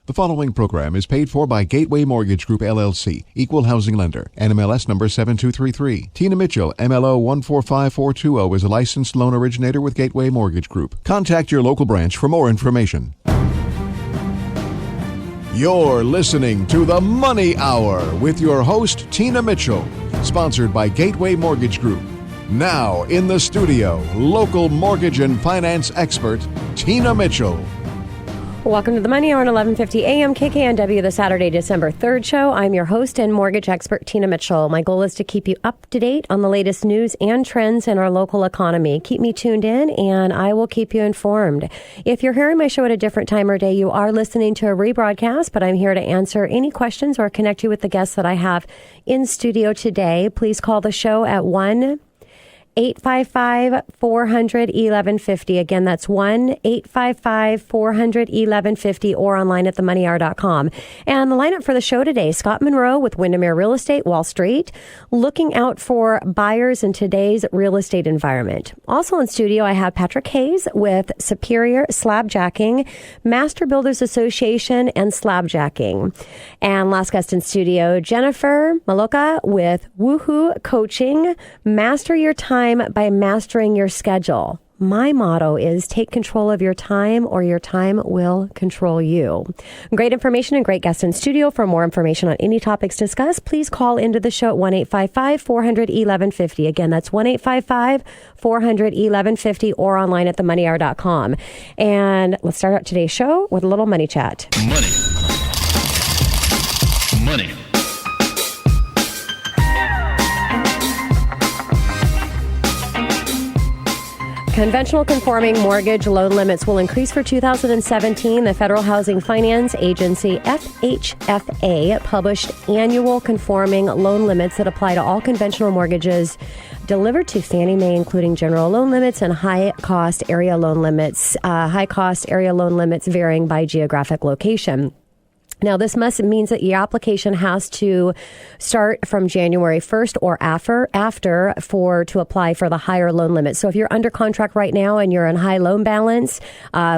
The following program is paid for by Gateway Mortgage Group, LLC, Equal Housing Lender, NMLS number 7233. Tina Mitchell, MLO 145420, is a licensed loan originator with Gateway Mortgage Group. Contact your local branch for more information. You're listening to The Money Hour with your host, Tina Mitchell, sponsored by Gateway Mortgage Group. Now in the studio, local mortgage and finance expert, Tina Mitchell. Welcome to the Money Hour on 1150 AM KKNW, the Saturday, December 3rd show. I'm your host and mortgage expert, Tina Mitchell. My goal is to keep you up to date on the latest news and trends in our local economy. Keep me tuned in and I will keep you informed. If you're hearing my show at a different time or day, you are listening to a rebroadcast, but I'm here to answer any questions or connect you with the guests that I have in studio today. Please call the show at 1-855-400-1150. Again, that's 1-855-400-1150 or online at themoneyhour.com. And the lineup for the show today, Scott Monroe with Windermere Real Estate, Wall Street, looking out for buyers in today's real estate environment. Also in studio, I have Patrick Hayes with Superior Slabjacking, Master Builders Association, and Slabjacking. And last guest in studio, Jennifer Malocha with Wuhoo Coaching, Master Your Time by mastering your schedule. My motto is take control of your time or your time will control you. Great information and great guests in studio. For more information on any topics discussed, please call into the show at 1-855-400-1150. Again, that's 1-855-400-1150 or online at themoneyhour.com. And let's start out today's show with a little money chat. Money. Conventional conforming mortgage loan limits will increase for 2017. The Federal Housing Finance Agency, FHFA, published annual conforming loan limits that apply to all conventional mortgages delivered to Fannie Mae, including general loan limits and high-cost area loan limits. High-cost area loan limits varying by geographic location. Now, this means that your application has to start from January 1st or after to apply for the higher loan limit. So if you're under contract right now and you're in high loan balance,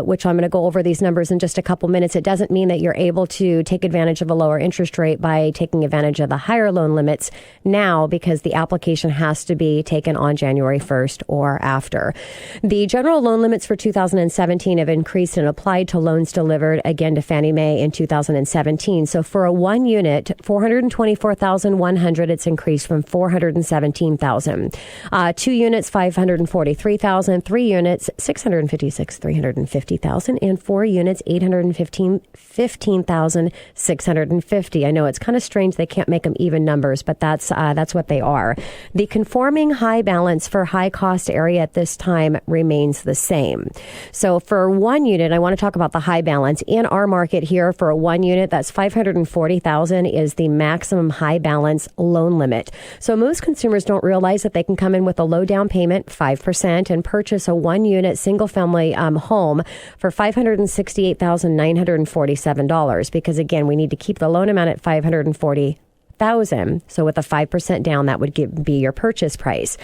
which I'm going to go over these numbers in just a couple minutes, it doesn't mean that you're able to take advantage of a lower interest rate by taking advantage of the higher loan limits now, because the application has to be taken on January 1st or after. The general loan limits for 2017 have increased and applied to loans delivered again to Fannie Mae in 2017. So for a one unit, $424,100, it's increased from $417,000. 2 units, $543,000. 3 units, $656,350,000, and 4 units, $815,650. I know it's kind of strange they can't make them even numbers, but that's what they are. The conforming high balance for high cost area at this time remains the same. So for one unit, I want to talk about the high balance in our market here. For a one unit, that's $540,000 is the maximum high balance loan limit. So most consumers don't realize that they can come in with a low down payment, 5%, and purchase a one unit single family home for $568,947. Because again, we need to keep the loan amount at $540,000. So with a 5% down, that would be your purchase price.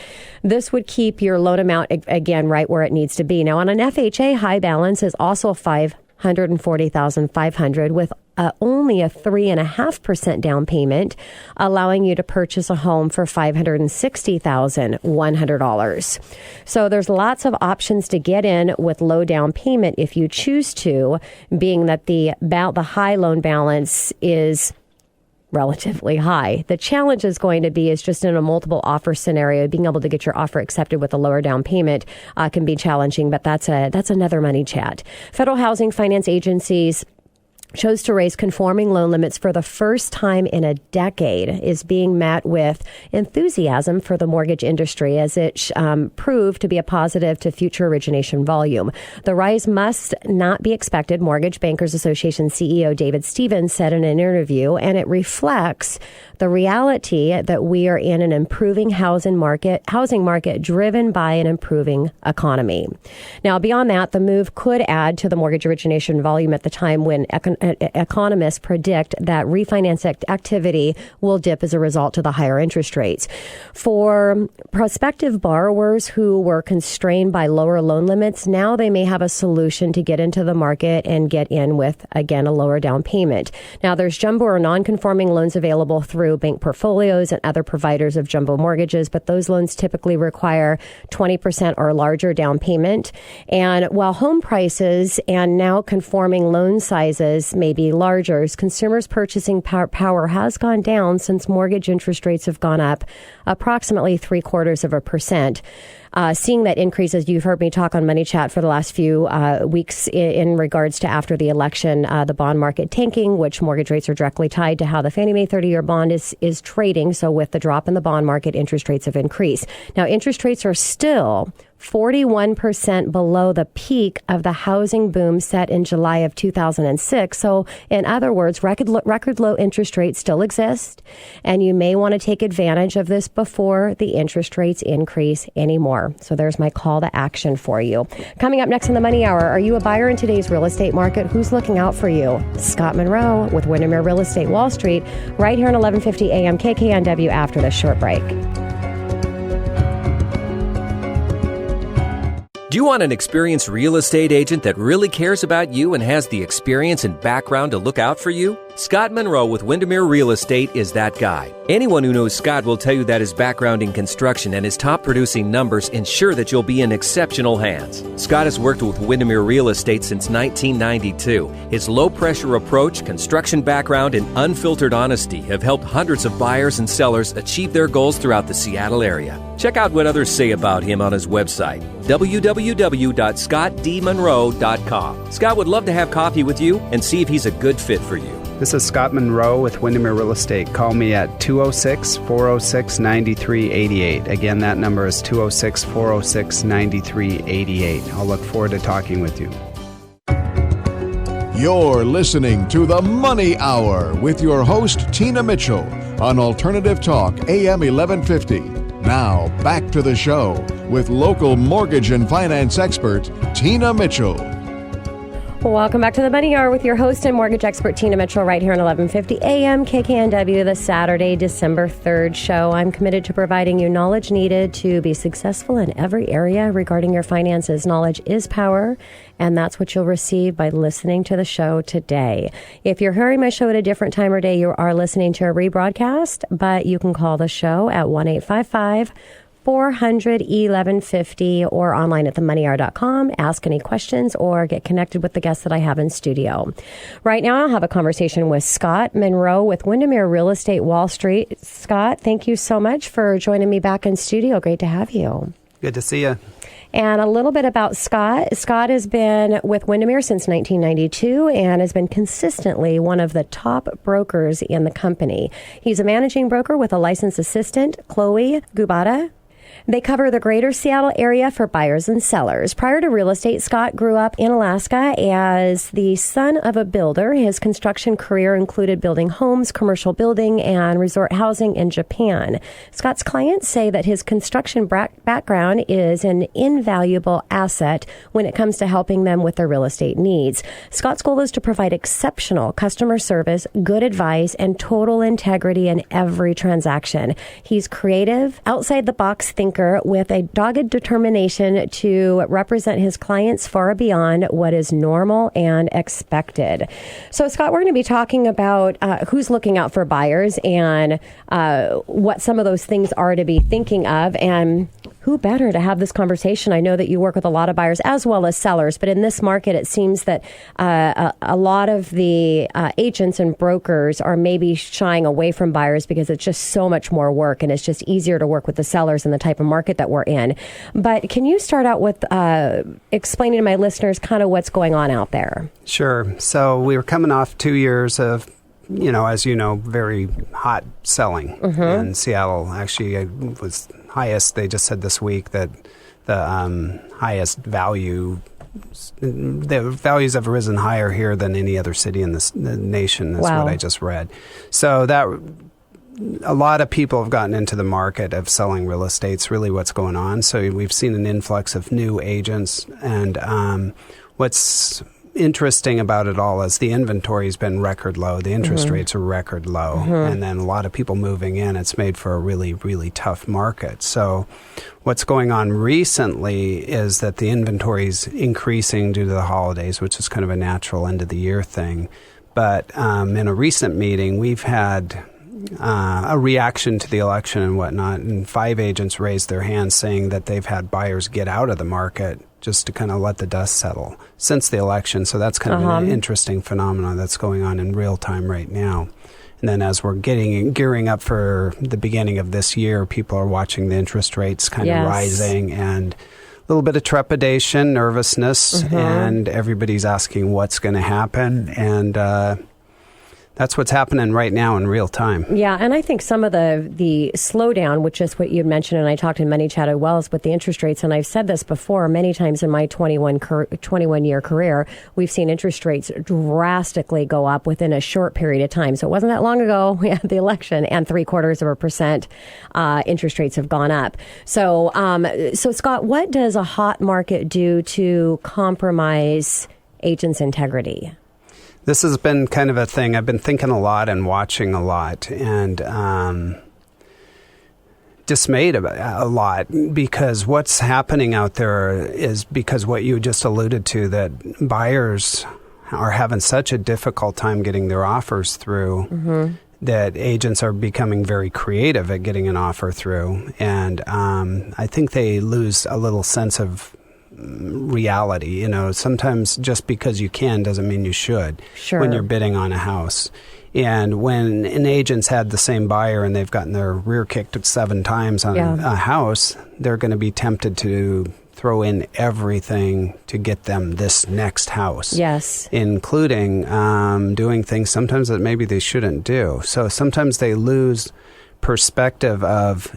This would keep your loan amount again right where it needs to be. Now on an FHA, high balance is also $540,500 with only a 3.5% down payment, allowing you to purchase a home for $560,100. So there's lots of options to get in with low down payment if you choose to, being that the high loan balance is relatively high. The challenge is going to be just in a multiple offer scenario, being able to get your offer accepted with a lower down payment can be challenging, but that's another money chat. Federal Housing Finance Agencies chose to raise conforming loan limits for the first time in a decade is being met with enthusiasm for the mortgage industry as it proved to be a positive to future origination volume. The rise must not be expected, Mortgage Bankers Association CEO David Stevens said in an interview, and it reflects the reality that we are in an improving housing market driven by an improving economy. Now, beyond that, the move could add to the mortgage origination volume at the time when economists predict that refinance activity will dip as a result of the higher interest rates. For prospective borrowers who were constrained by lower loan limits, now they may have a solution to get into the market and get in with, again, a lower down payment. Now, there's jumbo or non-conforming loans available through bank portfolios and other providers of jumbo mortgages, but those loans typically require 20% or larger down payment. And while home prices and now conforming loan sizes may be larger, consumers' purchasing power has gone down since mortgage interest rates have gone up approximately 0.75%. Seeing that increase, as you've heard me talk on Money Chat for the last few weeks in regards to after the election, the bond market tanking, which mortgage rates are directly tied to how the Fannie Mae 30-year bond is trading. So with the drop in the bond market, interest rates have increased. Now, interest rates are still 41% below the peak of the housing boom set in July of 2006. So in other words, record low interest rates still exist, and you may want to take advantage of this before the interest rates increase anymore. So there's my call to action for you. Coming up next in the Money Hour, are you a buyer in today's real estate market? Who's looking out for you? Scott Monroe with Windermere Real Estate Wall Street, right here on 1150 AM KKNW after this short break. Do you want an experienced real estate agent that really cares about you and has the experience and background to look out for you? Scott Monroe with Windermere Real Estate is that guy. Anyone who knows Scott will tell you that his background in construction and his top producing numbers ensure that you'll be in exceptional hands. Scott has worked with Windermere Real Estate since 1992. His low-pressure approach, construction background, and unfiltered honesty have helped hundreds of buyers and sellers achieve their goals throughout the Seattle area. Check out what others say about him on his website, www.scottdmonroe.com. Scott would love to have coffee with you and see if he's a good fit for you. This is Scott Monroe with Windermere Real Estate. Call me at 206-406-9388. Again, that number is 206-406-9388. I'll look forward to talking with you. You're listening to The Money Hour with your host, Tina Mitchell, on Alternative Talk, AM 1150. Now, back to the show with local mortgage and finance expert, Tina Mitchell. Welcome back to the Money Hour with your host and mortgage expert, Tina Mitchell, right here on 1150 AM KKNW, the Saturday, December 3rd show. I'm committed to providing you knowledge needed to be successful in every area regarding your finances. Knowledge is power, and that's what you'll receive by listening to the show today. If you're hearing my show at a different time or day, you are listening to a rebroadcast, but you can call the show at 1-855-400-1150 or online at themoneyhour.com. Ask any questions or get connected with the guests that I have in studio. Right now, I'll have a conversation with Scott Monroe with Windermere Real Estate Wall Street. Scott, thank you so much for joining me back in studio. Great to have you. Good to see you. And a little bit about Scott. Scott has been with Windermere since 1992 and has been consistently one of the top brokers in the company. He's a managing broker with a licensed assistant, Chloe Gubata. They cover the greater Seattle area for buyers and sellers. Prior to real estate, Scott grew up in Alaska as the son of a builder. His construction career included building homes, commercial building, and resort housing in Japan. Scott's clients say that his construction background is an invaluable asset when it comes to helping them with their real estate needs. Scott's goal is to provide exceptional customer service, good advice, and total integrity in every transaction. He's creative, outside-the-box thinker with a dogged determination to represent his clients far beyond what is normal and expected. So, Scott, we're going to be talking about who's looking out for buyers and what some of those things are to be thinking of, and who better to have this conversation? I know that you work with a lot of buyers as well as sellers, but in this market, it seems that a lot of the agents and brokers are maybe shying away from buyers because it's just so much more work and it's just easier to work with the sellers in the type of market that we're in. But can you start out with explaining to my listeners kind of what's going on out there? Sure. So we were coming off 2 years of, as you know, very hot selling in Seattle. Actually, it was highest. They just said this week that the highest value, the values have risen higher here than any other city in the nation. That's what I just read. So that a lot of people have gotten into the market of selling real estate. It's really what's going on. So we've seen an influx of new agents, and what's interesting about it all is the inventory has been record low. The interest rates are record low. And then a lot of people moving in. It's made for a really, really tough market. So what's going on recently is that the inventory is increasing due to the holidays, which is kind of a natural end of the year thing. But in a recent meeting, we've had a reaction to the election and whatnot, and 5 agents raised their hands saying that they've had buyers get out of the market just to kind of let the dust settle since the election. So that's kind of an interesting phenomenon that's going on in real time right now. And then as we're gearing up for the beginning of this year, people are watching the interest rates kind of rising, and a little bit of trepidation, nervousness, and everybody's asking what's going to happen. And that's what's happening right now in real time. Yeah, and I think some of the slowdown, which is what you mentioned, and I talked in many chatted wells with the interest rates, and I've said this before many times in my 21-year career, we've seen interest rates drastically go up within a short period of time. So it wasn't that long ago we had the election, and 0.75% interest rates have gone up. So, Scott, what does a hot market do to compromise agents' integrity? This has been kind of a thing. I've been thinking a lot and watching a lot, and dismayed about a lot, because what's happening out there is because what you just alluded to, that buyers are having such a difficult time getting their offers through, that agents are becoming very creative at getting an offer through. And I think they lose a little sense of reality. Sometimes just because you can doesn't mean you should. Sure. When you're bidding on a house. And when an agent's had the same buyer and they've gotten their rear kicked 7 times on a house, they're going to be tempted to throw in everything to get them this next house. Yes. Including doing things sometimes that maybe they shouldn't do. So sometimes they lose perspective of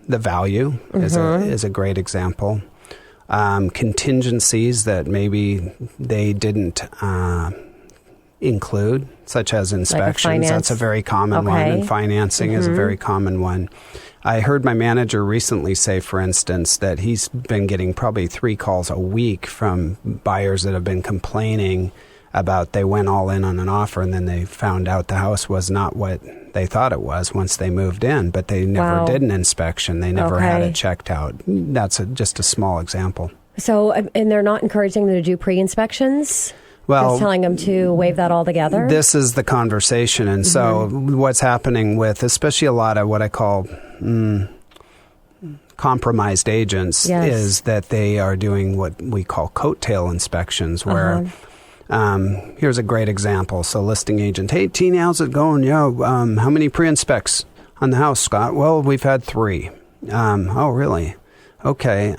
the value, is a great example. Contingencies that maybe they didn't include, such as inspections. That's a very common one, and financing is a very common one. I heard my manager recently say, for instance, that he's been getting probably 3 calls a week from buyers that have been complaining about they went all in on an offer and then they found out the house was not what they thought it was once they moved in, but they never did an inspection. They never had it checked out. That's just a small example. So, and they're not encouraging them to do pre-inspections? Well, just telling them to waive that altogether? This is the conversation. And so what's happening with, especially a lot of what I call compromised agents, is that they are doing what we call coattail inspections, where here's a great example. So listing agent, hey, Tina, how's it going? Yeah, how many pre-inspects on the house, Scott? Well, we've had 3. Oh, really? Okay,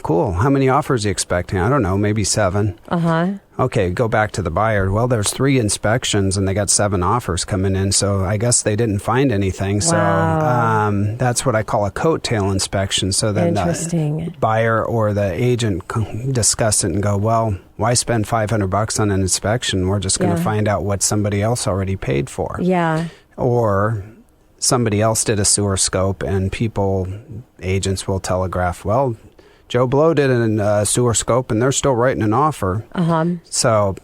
cool. How many offers are you expecting? I don't know, maybe 7. Okay, go back to the buyer. Well, there's 3 inspections and they got 7 offers coming in, so I guess they didn't find anything. So that's what I call a coattail inspection. So then the buyer or the agent discuss it and go, well, why spend $500 on an inspection? We're just going to find out what somebody else already paid for. Yeah. Or somebody else did a sewer scope, and agents will telegraph, well, Joe Blow did a sewer scope and they're still writing an offer. So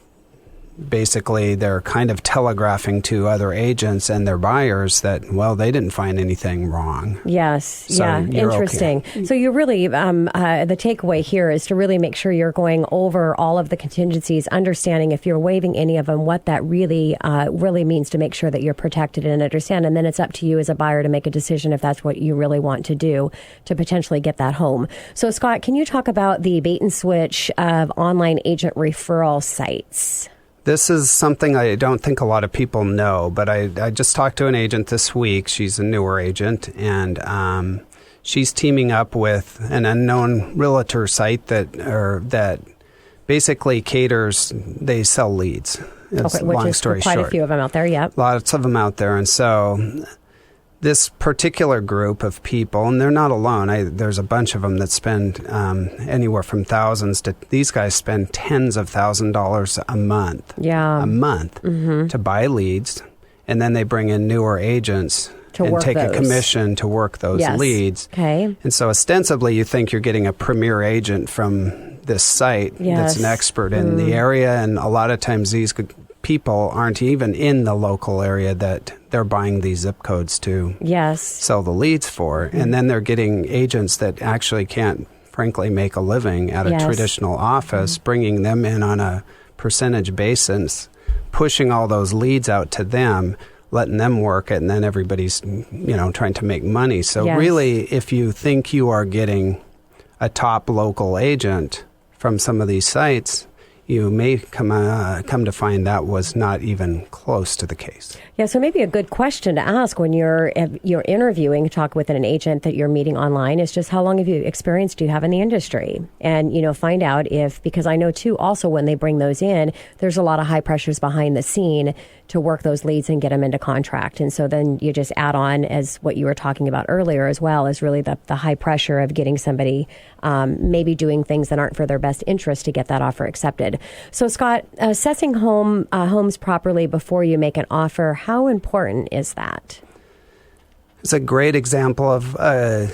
basically they're kind of telegraphing to other agents and their buyers that, well, they didn't find anything wrong. Yes. So Interesting. Okay. So you really, the takeaway here is to really make sure you're going over all of the contingencies, understanding if you're waiving any of them, what that really means to make sure that you're protected and understand. And then it's up to you as a buyer to make a decision if that's what you really want to do to potentially get that home. So Scott, can you talk about the bait and switch of online agent referral sites? This is something I don't think a lot of people know, but I just talked to an agent this week. She's a newer agent, and she's teaming up with an unknown realtor site that basically caters. They sell leads. It's long story short. Quite a few of them out there, yeah. Lots of them out there, and so this particular group of people, and they're not alone. There's a bunch of them that spend anywhere from thousands to, these guys spend tens of $1,000s a month. Yeah. A month to buy leads, and then they bring in newer agents and take a commission to work those leads. Okay. And so ostensibly you think you're getting a premier agent from this site Yes. that's an expert in the area. And a lot of times these people aren't even in the local area that they're buying these zip codes to Yes. sell the leads for. And then they're getting agents that actually can't, frankly, make a living at a Yes. traditional office, bringing them in on a percentage basis, pushing all those leads out to them, letting them work it, and then everybody's, trying to make money. So Yes. really, if you think you are getting a top local agent from some of these sites, you may come to find that was not even close to the case. Yeah, so maybe a good question to ask when you're interviewing, talk with an agent that you're meeting online is just how long have you experience do you have in the industry? And, find out because I know too, also when they bring those in, there's a lot of high pressures behind the scene to work those leads and get them into contract. And so then you just add on, as what you were talking about earlier as well, is really the high pressure of getting somebody maybe doing things that aren't for their best interest to get that offer accepted. So Scott, assessing homes properly before you make an offer, how important is that? It's a great example of a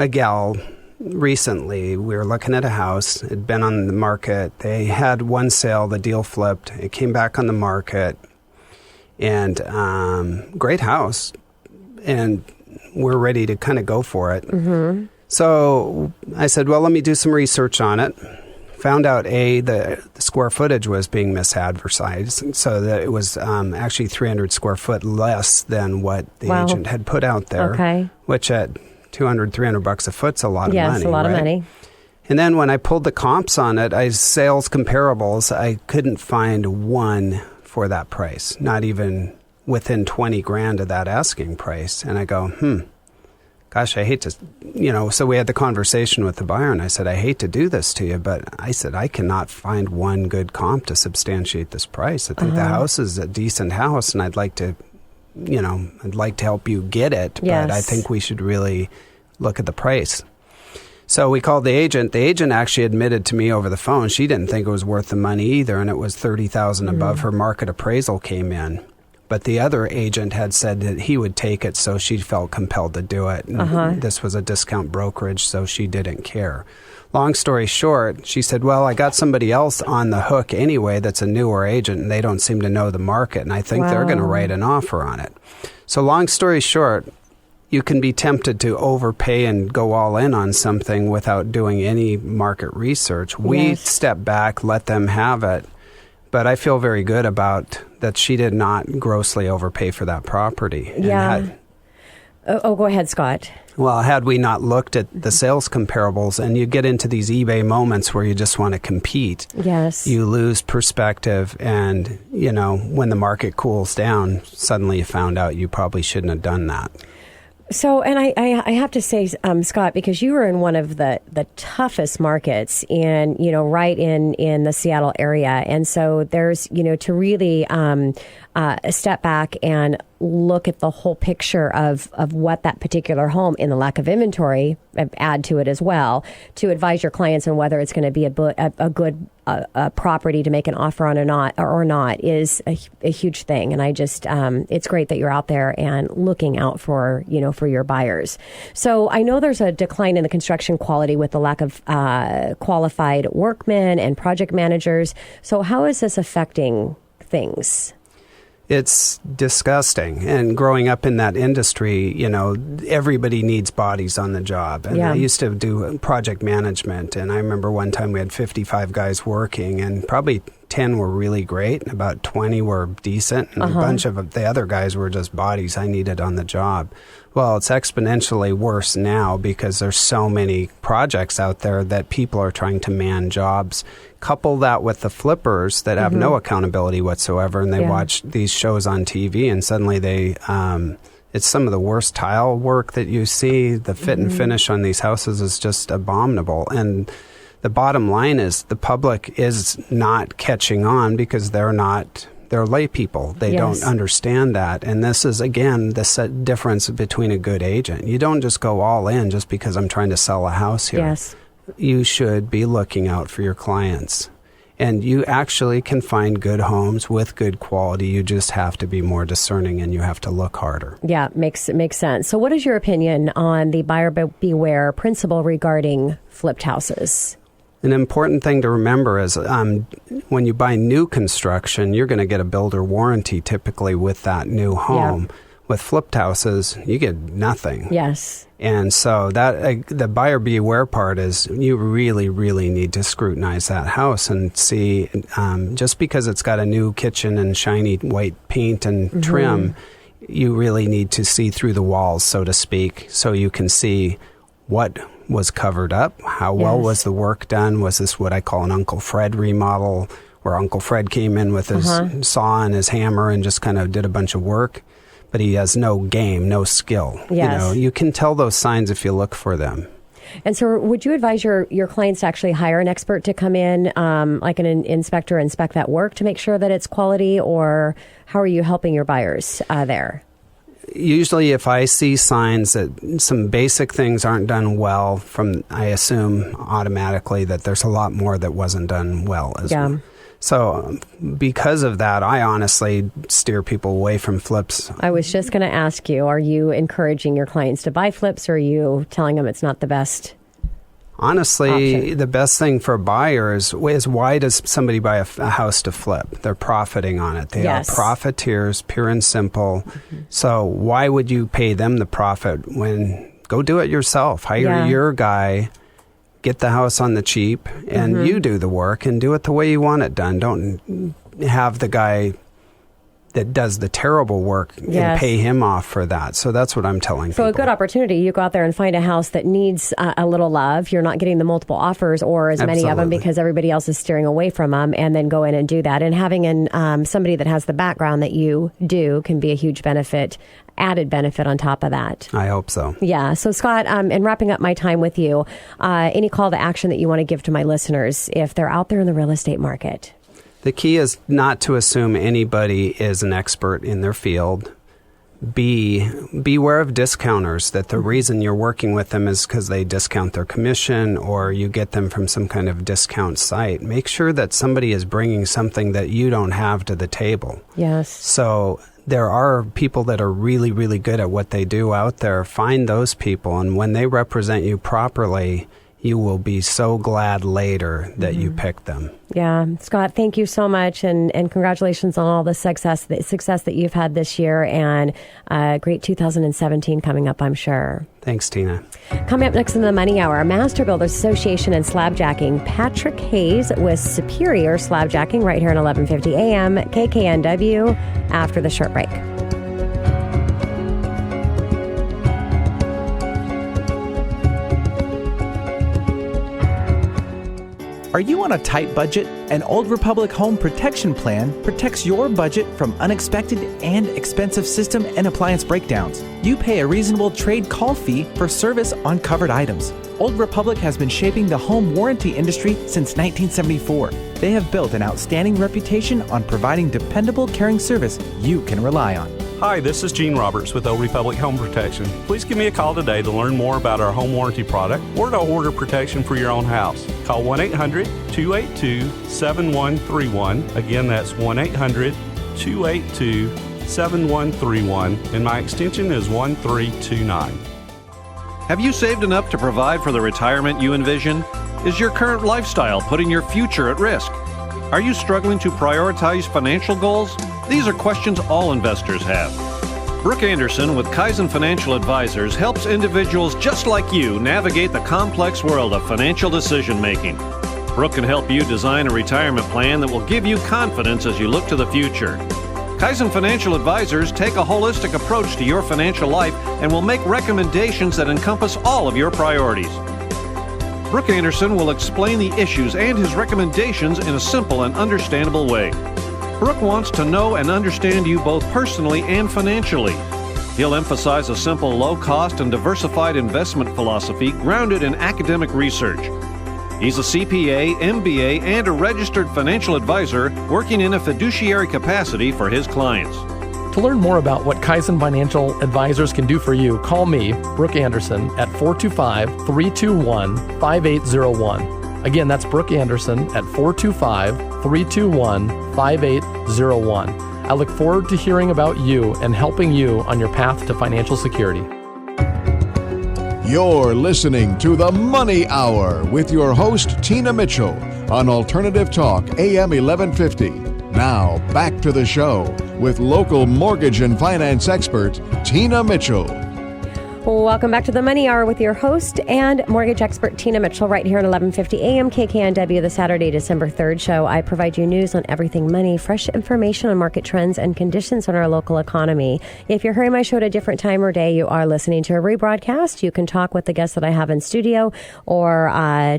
gal recently. We were looking at a house. It had been on the market. They had one sale. The deal flipped. It came back on the market. And great house. And we're ready to kind of go for it. Mm-hmm. So I said, well, let me do some research on it. Found out, the square footage was being misadvertised, so that it was actually 300 square foot less than what the agent had put out there, which at $200, $300 a foot's a lot of money. Yes, a lot of money. And then when I pulled the comps on it, sales comparables, I couldn't find one for that price, not even within 20 grand of that asking price. And I go, gosh, I hate to, so we had the conversation with the buyer, and I said, I hate to do this to you, but I said, I cannot find one good comp to substantiate this price. I think the house is a decent house, and I'd like to help you get it, but I think we should really look at the price. So we called the agent. The agent actually admitted to me over the phone she didn't think it was worth the money either, and it was $30,000 above her market appraisal came in. But the other agent had said that he would take it, so she felt compelled to do it. And this was a discount brokerage, so she didn't care. Long story short, she said, well, I got somebody else on the hook anyway that's a newer agent, and they don't seem to know the market, and I think they're going to write an offer on it. So long story short, you can be tempted to overpay and go all in on something without doing any market research. We step back, let them have it. But I feel very good about that she did not grossly overpay for that property. Yeah. Go ahead, Scott. Well, had we not looked at the sales comparables, and you get into these eBay moments where you just want to compete. Yes. You lose perspective, and, when the market cools down, suddenly you found out you probably shouldn't have done that. So, and I have to say, Scott, because you were in one of the toughest markets right in the Seattle area. And so there's, to really step back and look at the whole picture of what that particular home, in the lack of inventory, add to it as well, to advise your clients on whether it's going to be a good property to make an offer on or not is a huge thing. And I just, it's great that you're out there and looking out for your buyers. So I know there's a decline in the construction quality with the lack of qualified workmen and project managers. So how is this affecting things? It's disgusting. And growing up in that industry, everybody needs bodies on the job. And I used to do project management. And I remember one time we had 55 guys working, and probably 10 were really great, and about 20 were decent, and a bunch of the other guys were just bodies I needed on the job. Well, it's exponentially worse now because there's so many projects out there that people are trying to man jobs. Couple that with the flippers that have no accountability whatsoever, and they watch these shows on TV, and suddenly it's some of the worst tile work that you see. The fit and finish on these houses is just abominable. And the bottom line is the public is not catching on because they're lay people. They don't understand that. And this is, again, the difference between a good agent. You don't just go all in just because I'm trying to sell a house here. Yes. You should be looking out for your clients. And you actually can find good homes with good quality. You just have to be more discerning, and you have to look harder. Yeah, makes sense. So what is your opinion on the buyer beware principle regarding flipped houses? An important thing to remember is when you buy new construction, you're going to get a builder warranty typically with that new home. Yeah. With flipped houses, you get nothing. Yes. And so that the buyer beware part is you really, really need to scrutinize that house and see, just because it's got a new kitchen and shiny white paint and trim, you really need to see through the walls, so to speak, so you can see what was covered up, how well was the work done. Was this what I call an Uncle Fred remodel, where Uncle Fred came in with his saw and his hammer and just kind of did a bunch of work? But he has no game, no skill. Yes. You can tell those signs if you look for them. And so would you advise your clients to actually hire an expert to come in, like an inspector, inspect that work to make sure that it's quality, or how are you helping your buyers there? Usually if I see signs that some basic things aren't done well, I assume automatically that there's a lot more that wasn't done well as well. So because of that, I honestly steer people away from flips. I was just going to ask you, are you encouraging your clients to buy flips, or are you telling them it's not the best? Honestly, option? The best thing for buyers is, why does somebody buy a house to flip? They're profiting on it. They are profiteers, pure and simple. So why would you pay them the profit when go do it yourself? Hire your guy. Get the house on the cheap, and you do the work and do it the way you want it done. Don't have the guy that does the terrible work and pay him off for that. So that's what I'm telling people. So a good opportunity, you go out there and find a house that needs a little love. You're not getting the multiple offers or as many of them because everybody else is steering away from them, and then go in and do that. And having somebody that has the background that you do can be a huge benefit, added benefit on top of that. I hope so. Yeah. So Scott, in wrapping up my time with you, any call to action that you want to give to my listeners if they're out there in the real estate market? The key is not to assume anybody is an expert in their field. Beware of discounters, that the reason you're working with them is because they discount their commission or you get them from some kind of discount site. Make sure that somebody is bringing something that you don't have to the table. Yes. So there are people that are really, really good at what they do out there. Find those people, and when they represent you properly, you will be so glad later that you picked them. Yeah. Scott, thank you so much, and congratulations on all the success that you've had this year, and great 2017 coming up, I'm sure. Thanks, Tina. Coming up next in the Money Hour, Master Builders Association and Slabjacking, Patrick Hayes with Superior Slabjacking right here at 1150 AM KKNW after the short break. Are you on a tight budget? An Old Republic Home Protection Plan protects your budget from unexpected and expensive system and appliance breakdowns. You pay a reasonable trade call fee for service on covered items. Old Republic has been shaping the home warranty industry since 1974. They have built an outstanding reputation on providing dependable, caring service you can rely on. Hi, this is Gene Roberts with Old Republic Home Protection. Please give me a call today to learn more about our home warranty product or to order protection for your own house. Call 1-800-282-7131. Again, that's 1-800-282-7131, and my extension is 1329. Have you saved enough to provide for the retirement you envision? Is your current lifestyle putting your future at risk? Are you struggling to prioritize financial goals? These are questions all investors have. Brooke Anderson with Kaizen Financial Advisors helps individuals just like you navigate the complex world of financial decision making. Brooke can help you design a retirement plan that will give you confidence as you look to the future. Kaizen Financial Advisors take a holistic approach to your financial life and will make recommendations that encompass all of your priorities. Brooke Anderson will explain the issues and his recommendations in a simple and understandable way. Brooke wants to know and understand you both personally and financially. He'll emphasize a simple, low-cost, and diversified investment philosophy grounded in academic research. He's a CPA, MBA, and a registered financial advisor working in a fiduciary capacity for his clients. To learn more about what Kaizen Financial Advisors can do for you, call me, Brooke Anderson, at 425-321-5801. Again, that's Brooke Anderson at 425-321-5801. I look forward to hearing about you and helping you on your path to financial security. You're listening to The Money Hour with your host, Tina Mitchell, on Alternative Talk, AM 1150. Now, back to the show with local mortgage and finance expert, Tina Mitchell. Welcome back to the Money Hour with your host and mortgage expert, Tina Mitchell, right here at 1150 AM KKNW, the Saturday, December 3rd show. I provide you news on everything money, fresh information on market trends and conditions on our local economy. If you're hearing my show at a different time or day, you are listening to a rebroadcast. You can talk with the guests that I have in studio or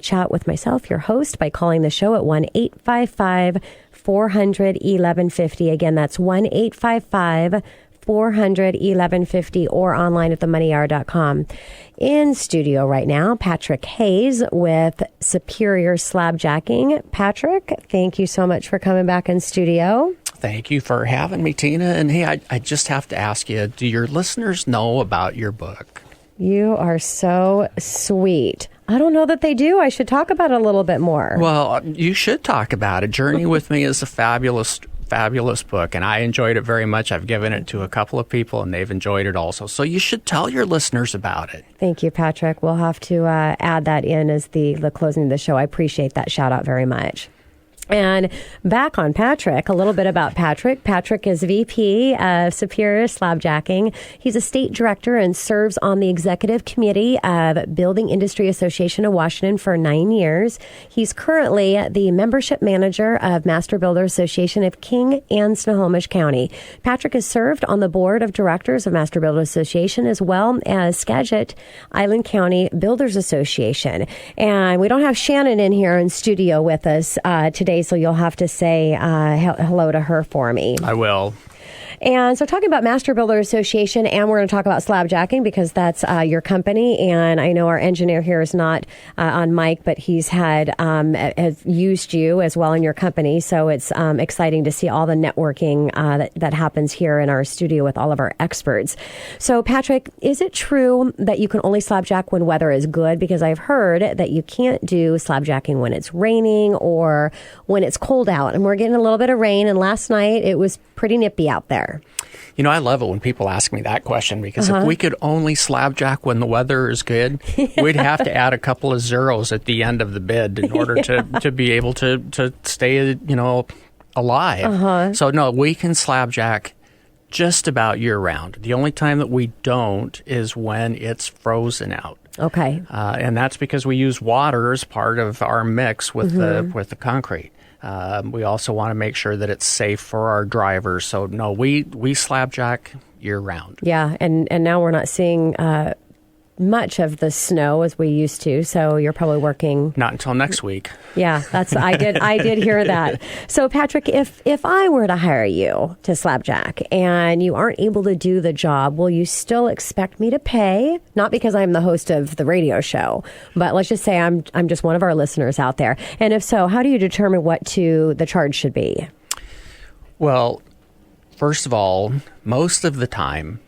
chat with myself, your host, by calling the show at 1-855-400-1150. Again, that's 1-855-400-1150 or online at themoneyhour.com. In studio right now, Patrick Hayes with Superior Slabjacking. Patrick, thank you so much for coming back in studio. Thank you for having me, Tina. And hey, I just have to ask you, do your listeners know about your book? You are so sweet. I don't know that they do. I should talk about it a little bit more. Well, you should talk about it. Journey with Me is a fabulous book, and I enjoyed it very much. I've given it to a couple of people, and they've enjoyed it also. So you should tell your listeners about it. Thank you, Patrick. We'll have to add that in as the closing of the show. I appreciate that shout out very much. And back on Patrick, a little bit about Patrick. Patrick is VP of Superior Slabjacking. He's a state director and serves on the executive committee of Building Industry Association of Washington for 9 years. He's currently the membership manager of Master Builder Association of King and Snohomish County. Patrick has served on the board of directors of Master Builder Association as well as Skagit Island County Builders Association. And we don't have Shannon in here in studio with us today, so you'll have to say hello to her for me. I will. And so talking about Master Builder Association, and we're going to talk about Slabjacking because that's your company. And I know our engineer here is not on mic, but he's has used you as well in your company. So it's exciting to see all the networking that happens here in our studio with all of our experts. So Patrick, is it true that you can only slabjack when weather is good? Because I've heard that you can't do slabjacking when it's raining or when it's cold out. And we're getting a little bit of rain. And last night it was pretty nippy out there. You know, I love it when people ask me that question because if we could only slabjack when the weather is good, we'd have to add a couple of zeros at the end of the bid in order to be able to stay, alive. So, no, we can slabjack just about year round. The only time that we don't is when it's frozen out. Okay. And that's because we use water as part of our mix with the concrete. We also want to make sure that it's safe for our drivers. So, no, we slabjack year round. Yeah, and now we're not seeing much of the snow as we used to. So you're probably working not until next week. Yeah, I did hear that. So Patrick, if I were to hire you to slabjack and you aren't able to do the job, will you still expect me to pay? Not because I'm the host of the radio show, but let's just say I'm just one of our listeners out there. And if so, how do you determine what the charge should be? Well, first of all, most of the time,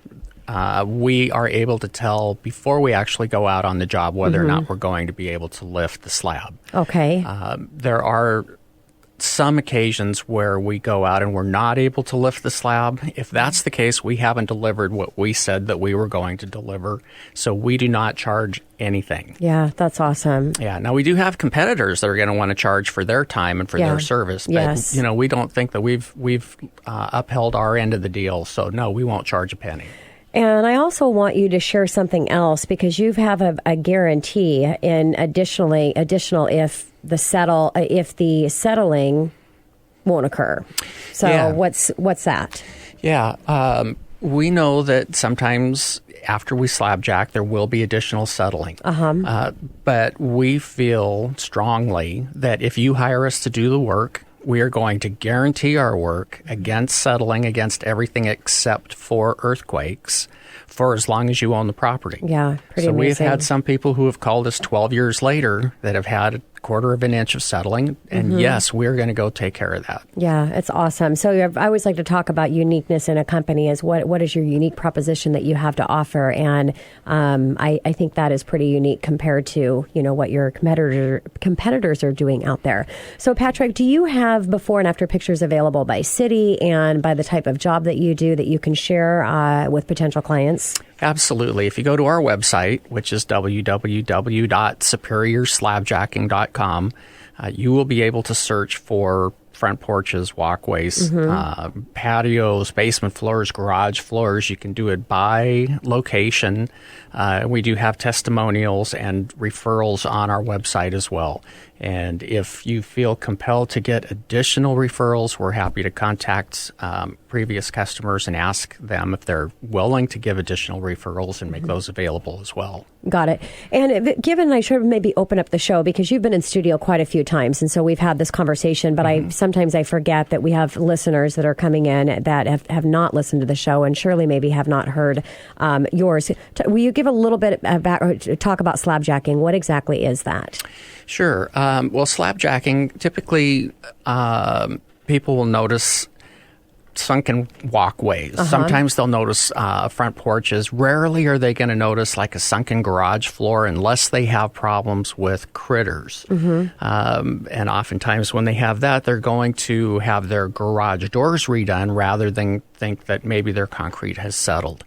we are able to tell before we actually go out on the job whether or not we're going to be able to lift the slab. Okay. There are some occasions where we go out and we're not able to lift the slab. If that's the case, we haven't delivered what we said that we were going to deliver, so we do not charge anything. Yeah, that's awesome. Yeah. Now, we do have competitors that are going to want to charge for their time and for their service, but we don't think that we've upheld our end of the deal, so no, we won't charge a penny. And I also want you to share something else because you have a guarantee in additional if the settling won't occur. So what's that? Yeah, we know that sometimes after we slabjack, there will be additional settling. But we feel strongly that if you hire us to do the work, we are going to guarantee our work against settling against everything except for earthquakes for as long as you own the property. Yeah, pretty so amazing. We've had some people who have called us 12 years later that have had a quarter of an inch of settling, and yes, we're going to go take care of that. Yeah, it's awesome. So I always like to talk about uniqueness in a company is what is your unique proposition that you have to offer, and I think that is pretty unique compared to what your competitors are doing out there. So Patrick, do you have before and after pictures available by city and by the type of job that you do that you can share with potential clients? Absolutely. If you go to our website, which is www.superiorslabjacking.com, you will be able to search for front porches, walkways, patios, basement floors, garage floors. You can do it by location. We do have testimonials and referrals on our website as well. And if you feel compelled to get additional referrals, we're happy to contact previous customers and ask them if they're willing to give additional referrals and make those available as well. Got it. And given, I should maybe open up the show because you've been in studio quite a few times, and so we've had this conversation, but sometimes I forget that we have listeners that are coming in that have not listened to the show and surely maybe have not heard yours. Will you give a little bit about, talk about slabjacking? What exactly is that? Sure. Well, slabjacking, typically people will notice sunken walkways. Sometimes they'll notice front porches. Rarely are they going to notice like a sunken garage floor unless they have problems with critters. And oftentimes when they have that, they're going to have their garage doors redone rather than think that maybe their concrete has settled.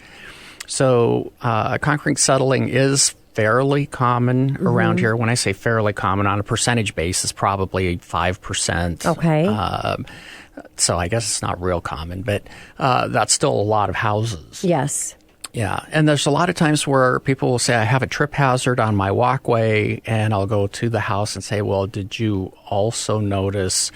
So concrete settling is fairly common around here. When I say fairly common, on a percentage basis, probably 5%. Okay. So I guess it's not real common, but that's still a lot of houses. Yes. Yeah. And there's a lot of times where people will say, I have a trip hazard on my walkway, and I'll go to the house and say, well, did you also notice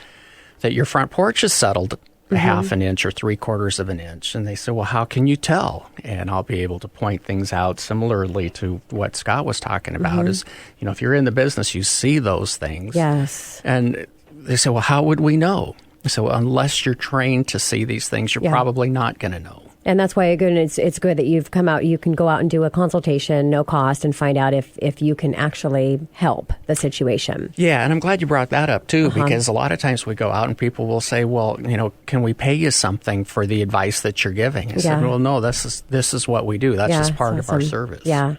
that your front porch is settled a half an inch or 3/4 of an inch? And they say, well, how can you tell? And I'll be able to point things out similarly to what Scott was talking about is, you know, if you're in the business, you see those things. Yes. And they say, well, how would we know? So unless you're trained to see these things, you're probably not going to know. And that's why it's good that you've come out. You can go out and do a consultation, no cost, and find out if you can actually help the situation. Yeah, and I'm glad you brought that up, too, because a lot of times we go out and people will say, well, you know, can we pay you something for the advice that you're giving? I said, well, no, this is what we do. That's just part of our service. Yeah.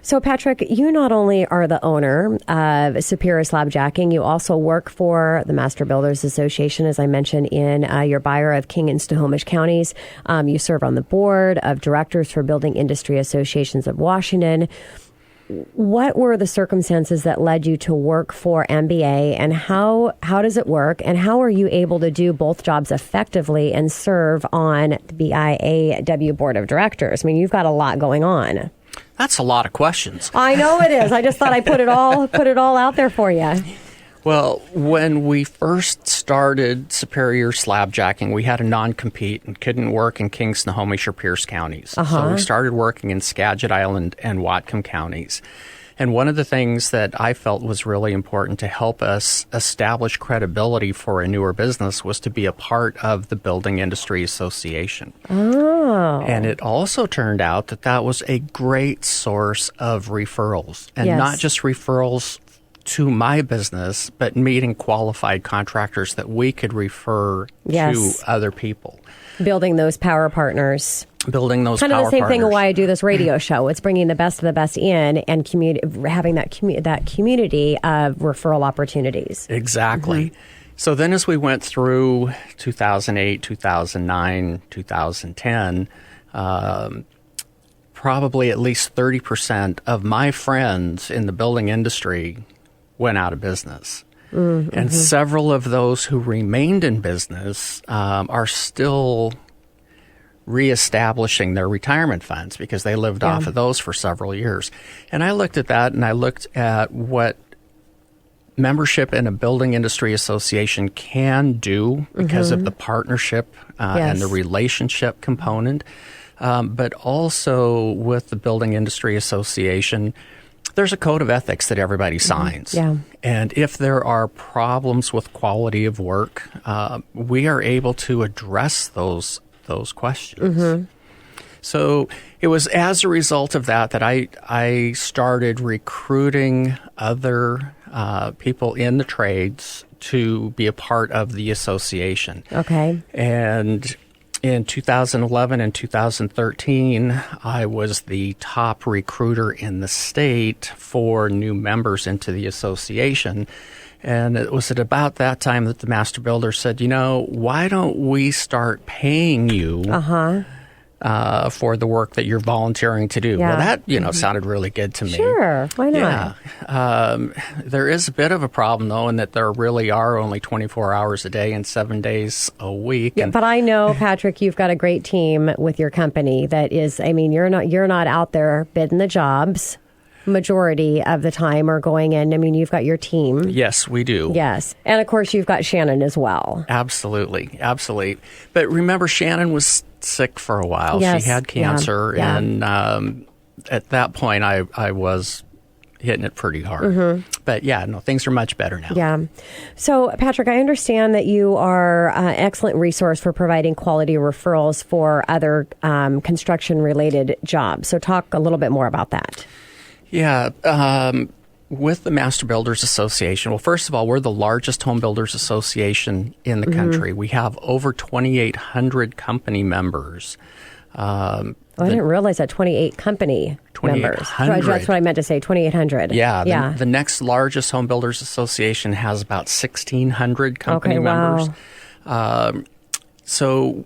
So, Patrick, you not only are the owner of Superior Slabjacking, you also work for the Master Builders Association, as I mentioned in your bio of King and Snohomish counties. You serve on the board of directors for Building Industry Associations of Washington. What were the circumstances that led you to work for MBA, and how does it work, and how are you able to do both jobs effectively and serve on the BIAW Board of Directors? I mean, you've got a lot going on. That's a lot of questions. I know it is. I just thought I'd put it all out there for you. Well, when we first started Superior Slabjacking, we had a non-compete and couldn't work in King, Snohomish, or Pierce counties. So we started working in Skagit Island and Whatcom counties. And one of the things that I felt was really important to help us establish credibility for a newer business was to be a part of the Building Industry Association. Oh. And it also turned out that that was a great source of referrals. And not just referrals to my business, but meeting qualified contractors that we could refer to other people. Building those power partners. Building those kind of the same partners. thing of why I do this radio show. It's bringing the best of the best in and having that community of referral opportunities. Exactly. So then as we went through 2008, 2009, 2010, probably at least 30% of my friends in the building industry went out of business. And several of those who remained in business are still reestablishing their retirement funds because they lived off of those for several years. And I looked at that, and I looked at what membership in a building industry association can do because of the partnership and the relationship component. But also with the Building Industry Association, there's a code of ethics that everybody signs. And if there are problems with quality of work, we are able to address those questions. So it was as a result of that I started recruiting other people in the trades to be a part of the association. Okay. And in 2011 and 2013, I was the top recruiter in the state for new members into the association. And it was at about that time that the Master Builder said, you know, why don't we start paying you for the work that you're volunteering to do. Yeah. Well, that, sounded really good to me. Sure, why not? Yeah. There is a bit of a problem, though, in that there really are only 24 hours a day and 7 days a week. Yeah, but I know, Patrick, you've got a great team with your company that is, you're not out there bidding the jobs majority of the time or going in. You've got your team. Yes, we do. Yes. And of course, you've got Shannon as well. Absolutely. But remember, Shannon was sick for a while. Yes. She had cancer. Yeah. And at that point, I was hitting it pretty hard. Mm-hmm. But things are much better now. Yeah. So, Patrick, I understand that you are an excellent resource for providing quality referrals for other construction-related jobs. So talk a little bit more about that. Yeah. With the Master Builders Association, well, first of all, we're the largest home builders association in the country. We have over 2,800 company members. I didn't realize that 28 company members. That's what I meant to say, 2,800. Yeah. The next largest home builders association has about 1,600 company members. So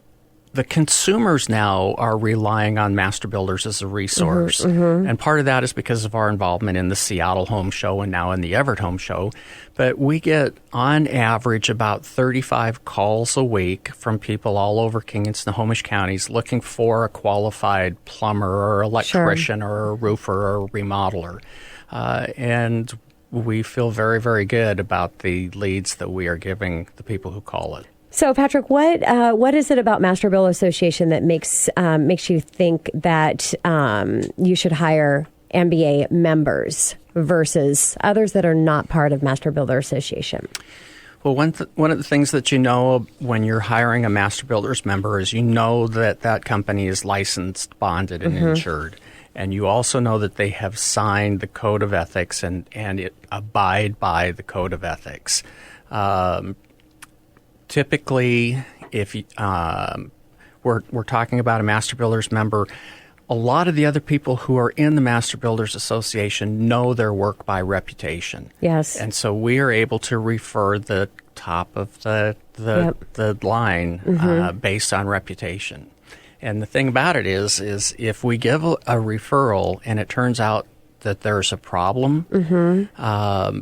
the consumers now are relying on Master Builders as a resource. And part of that is because of our involvement in the Seattle Home Show and now in the Everett Home Show. But we get, on average, about 35 calls a week from people all over King and Snohomish counties looking for a qualified plumber or electrician or a roofer or a remodeler. And we feel very, very good about the leads that we are giving the people who call it. So, Patrick, what is it about Master Builder Association that makes you think that you should hire MBA members versus others that are not part of Master Builder Association? Well, one of the things that you know when you're hiring a Master Builders member is that company is licensed, bonded, and insured. And you also know that they have signed the Code of Ethics and it abide by the Code of Ethics. Typically, if we're talking about a Master Builders member, a lot of the other people who are in the Master Builders Association know their work by reputation. Yes. And so we are able to refer the top of the line based on reputation. And the thing about it is if we give a referral and it turns out that there's a problem,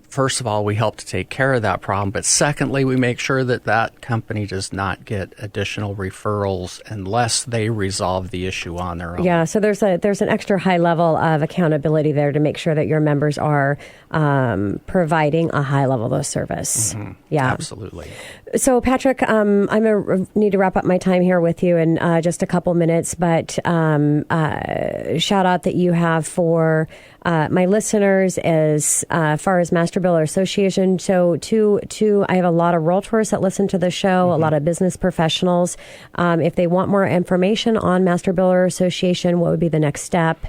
first of all, we help to take care of that problem. But secondly, we make sure that company does not get additional referrals unless they resolve the issue on their own. Yeah, so there's an extra high level of accountability there to make sure that your members are providing a high level of service. Yeah, absolutely. So, Patrick, I'm going to need to wrap up my time here with you in just a couple minutes, but shout out that you have for my listeners as far as Master Builder Association. So, I have a lot of realtors that listen to the show, a lot of business professionals. If they want more information on Master Builder Association, what would be the next step?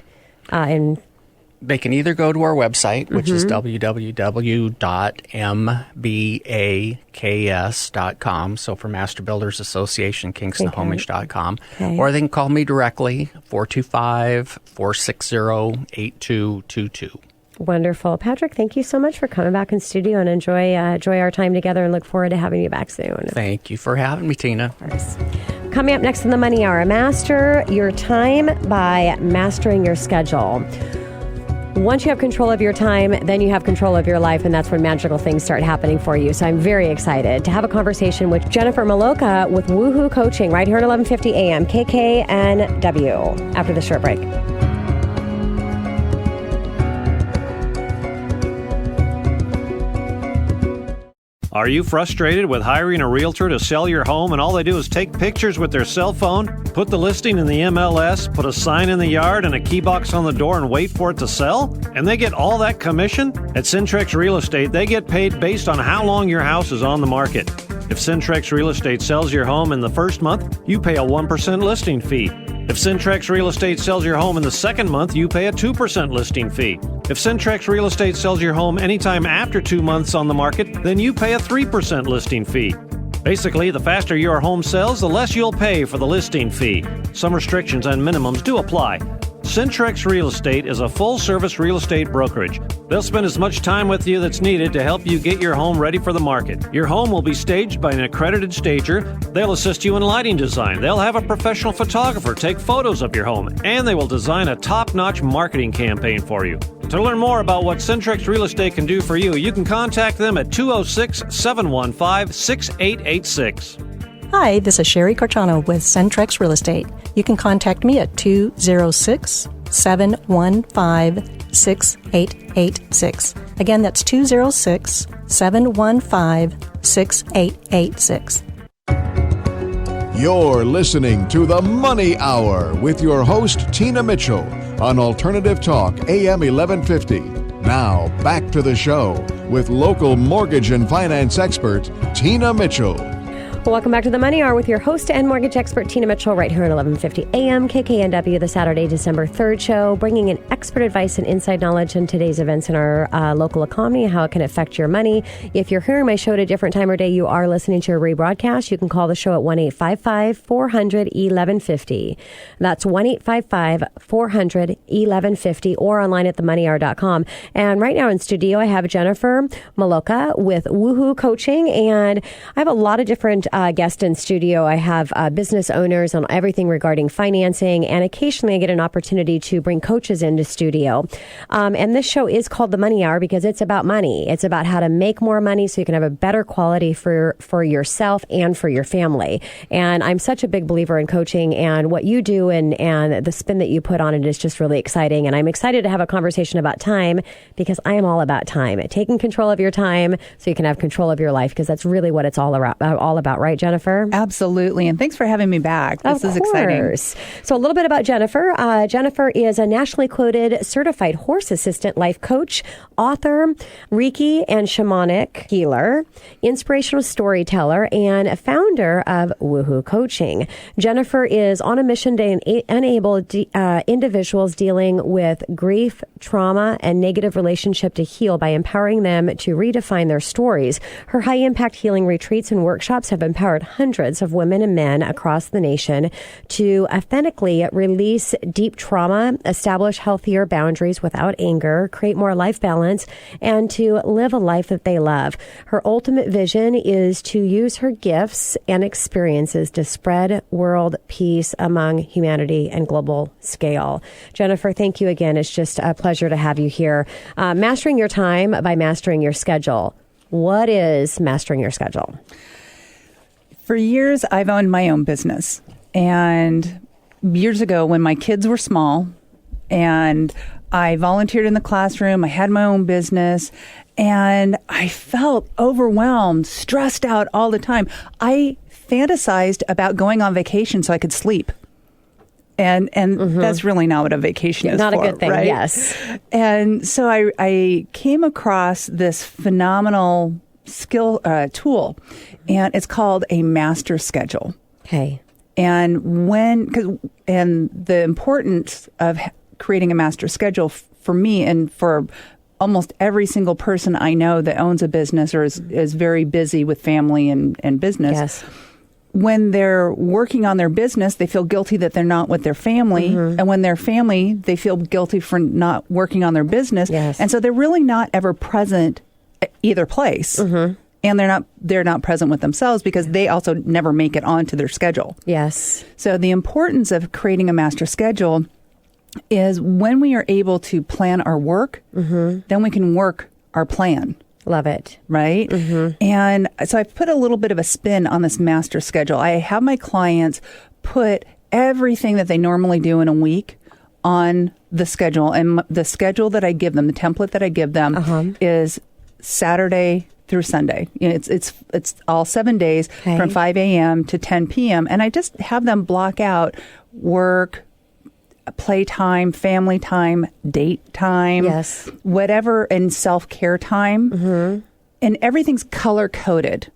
They can either go to our website, which is www.mbaks.com, so for Master Builders Association, kingsnohomish.com, or they can call me directly, 425-460-8222. Wonderful. Patrick, thank you so much for coming back in studio and enjoy our time together and look forward to having you back soon. Thank you for having me, Tina. Coming up next in the Money Hour, master your time by mastering your schedule. Once you have control of your time, then you have control of your life, and that's when magical things start happening for you. So I'm very excited to have a conversation with Jennifer Malocha with Wuhoo Coaching right here at 1150 AM, KKNW, after the short break. Are you frustrated with hiring a realtor to sell your home and all they do is take pictures with their cell phone, put the listing in the MLS, put a sign in the yard and a key box on the door and wait for it to sell? And they get all that commission? At Centrex Real Estate, they get paid based on how long your house is on the market. If Centrex Real Estate sells your home in the first month, you pay a 1% listing fee. If Centrex Real Estate sells your home in the second month, you pay a 2% listing fee. If Centrex Real Estate sells your home anytime after 2 months on the market, then you pay a 3% listing fee. Basically, the faster your home sells, the less you'll pay for the listing fee. Some restrictions and minimums do apply. Centrex Real Estate is a full-service real estate brokerage. They'll spend as much time with you that's needed to help you get your home ready for the market. Your home will be staged by an accredited stager. They'll assist you in lighting design. They'll have a professional photographer take photos of your home, and they will design a top-notch marketing campaign for you. To learn more about what Centrex Real Estate can do for you, you can contact them at 206-715-6886. Hi, this is Sherry Carchano with Centrex Real Estate. You can contact me at 206-715-6886. Again, that's 206-715-6886. You're listening to The Money Hour with your host, Tina Mitchell, on Alternative Talk, AM 1150. Now, back to the show with local mortgage and finance expert, Tina Mitchell. Welcome back to the Money Hour with your host and mortgage expert, Tina Mitchell, right here at 1150 AM KKNW, the Saturday, December 3rd show, bringing in expert advice and inside knowledge on today's events in our local economy, how it can affect your money. If you're hearing my show at a different time or day, you are listening to a rebroadcast. You can call the show at 1-855-400-1150. That's 1-855-400-1150 or online at themoneyhour.com. And right now in studio, I have Jennifer Malocha with Wuhoo Coaching, and I have a lot of different guest in studio. I have business owners on everything regarding financing, and occasionally I get an opportunity to bring coaches into studio. And this show is called The Money Hour because it's about money. It's about how to make more money so you can have a better quality for yourself and for your family. And I'm such a big believer in coaching, and what you do and the spin that you put on it is just really exciting. And I'm excited to have a conversation about time because I am all about time. Taking control of your time so you can have control of your life, because that's really what it's all about, right, Jennifer? Absolutely. And thanks for having me back. This is exciting. So a little bit about Jennifer. Jennifer is a nationally quoted certified horse assistant life coach, author, Reiki and Shamanic Healer, inspirational storyteller, and founder of Wuhoo Coaching. Jennifer is on a mission to enable individuals dealing with grief, trauma, and negative relationship to heal by empowering them to redefine their stories. Her high-impact healing retreats and workshops have empowered hundreds of women and men across the nation to authentically release deep trauma, establish healthier boundaries without anger, create more life balance, and to live a life that they love. Her ultimate vision is to use her gifts and experiences to spread world peace among humanity and global scale. Jennifer, thank you again. It's just a pleasure to have you here. Mastering your time by mastering your schedule. What is mastering your schedule? For years, I've owned my own business. And years ago, when my kids were small and I volunteered in the classroom, I had my own business, and I felt overwhelmed, stressed out all the time. I fantasized about going on vacation so I could sleep. And that's really not what a vacation is not for, a good thing, right? Yes. And so I came across this phenomenal skill tool, and it's called a master schedule. Okay. And the importance of creating a master schedule for me and for almost every single person I know that owns a business or is very busy with family and business. Yes. When they're working on their business, they feel guilty that they're not with their family. Mm-hmm. And when they're family, they feel guilty for not working on their business. Yes. And so they're really not ever present at either place. Mm-hmm. And they're not present with themselves because they also never make it onto their schedule. Yes. So the importance of creating a master schedule is when we are able to plan our work, mm-hmm. then we can work our plan. Love it. Right? Mm-hmm. And so I've put a little bit of a spin on this master schedule. I have my clients put everything that they normally do in a week on the schedule. And the schedule that I give them, the template that I give them is Saturday through Sunday. You know, it's all 7 days from 5 a.m. to 10 p.m. And I just have them block out work, playtime, family time, date time, yes, whatever, and self-care time. Mm-hmm. And everything's color-coded.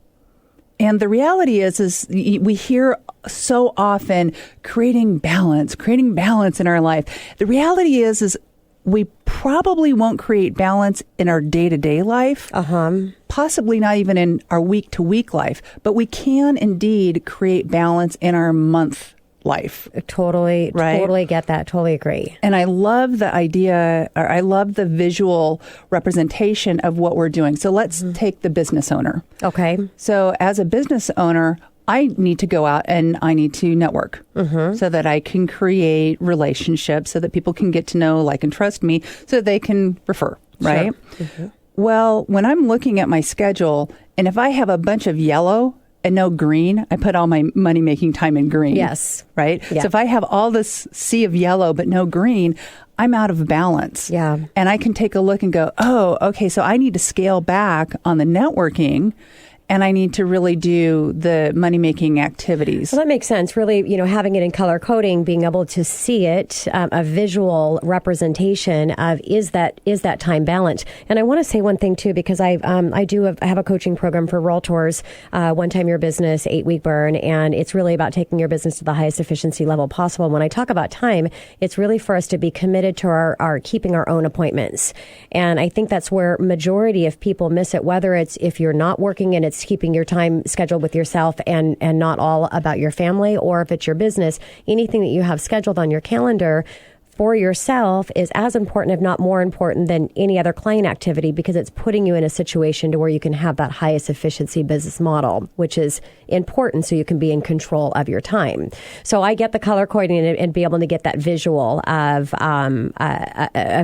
And the reality is we hear so often creating balance in our life. The reality is we probably won't create balance in our day-to-day life, possibly not even in our week-to-week life, but we can indeed create balance in our month life. Totally get that. Totally agree. And I love the idea, or I love the visual representation of what we're doing. So let's take the business owner. Okay. So as a business owner, I need to go out and I need to network so that I can create relationships so that people can get to know, like, and trust me so they can refer, right? Sure. Well, when I'm looking at my schedule, and if I have a bunch of yellow and no green, I put all my money-making time in green. Yes. Right? Yeah. So if I have all this sea of yellow but no green, I'm out of balance. Yeah. And I can take a look and go, oh, okay, so I need to scale back on the networking, and I need to really do the money-making activities. Well, that makes sense. Really, having it in color coding, being able to see it, a visual representation of is that time balance. And I want to say one thing too, because I have a coaching program for realtors, One Time Your Business, 8-week burn, and it's really about taking your business to the highest efficiency level possible. When I talk about time, it's really for us to be committed to our keeping our own appointments. And I think that's where majority of people miss it, whether it's if you're not working and it's keeping your time scheduled with yourself and not all about your family, or if it's your business, anything that you have scheduled on your calendar for yourself is as important, if not more important, than any other client activity, because it's putting you in a situation to where you can have that highest efficiency business model, which is important so you can be in control of your time. So I get the color coding and be able to get that visual of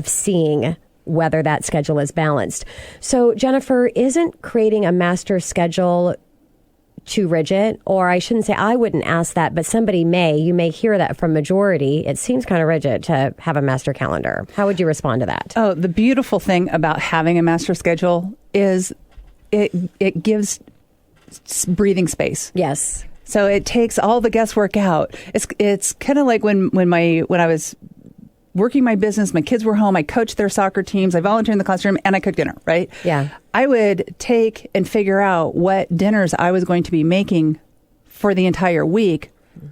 seeing whether that schedule is balanced. So, Jennifer, isn't creating a master schedule too rigid? Or I shouldn't say, I wouldn't ask that, but you may hear that from majority. It seems kind of rigid to have a master calendar. How would you respond to that? Oh, the beautiful thing about having a master schedule is it gives breathing space. Yes. So it takes all the guesswork out. It's kind of like when I was working my business, my kids were home, I coached their soccer teams, I volunteered in the classroom, and I cooked dinner, right? Yeah. I would take and figure out what dinners I was going to be making for the entire week,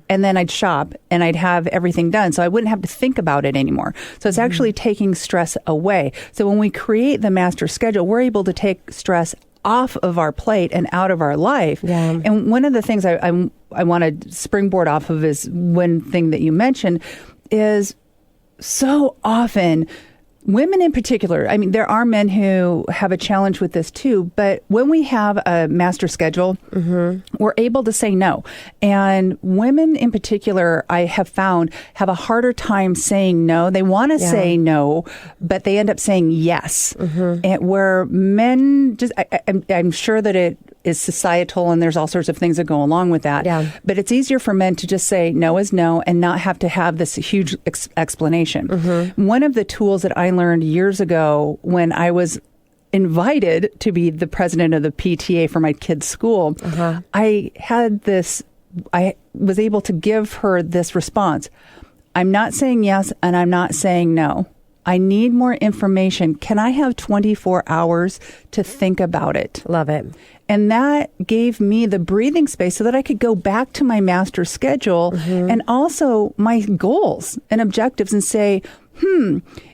and then I'd shop and I'd have everything done. So I wouldn't have to think about it anymore. So it's actually taking stress away. So when we create the master schedule, we're able to take stress off of our plate and out of our life. Yeah. And one of the things I want to springboard off of is one thing that you mentioned is so often, women in particular, I mean, there are men who have a challenge with this too, but when we have a master schedule, we're able to say no. And women in particular, I have found, have a harder time saying no. They want to say no, but they end up saying yes. And where men just, I'm sure that it is societal and there's all sorts of things that go along with that. Yeah. But it's easier for men to just say no is no and not have to have this huge explanation. One of the tools that I learned years ago when I was invited to be the president of the PTA for my kids' school, I was able to give her this response. I'm not saying yes and I'm not saying no. I need more information. Can I have 24 hours to think about it? Love it. And that gave me the breathing space so that I could go back to my master schedule and also my goals and objectives and say,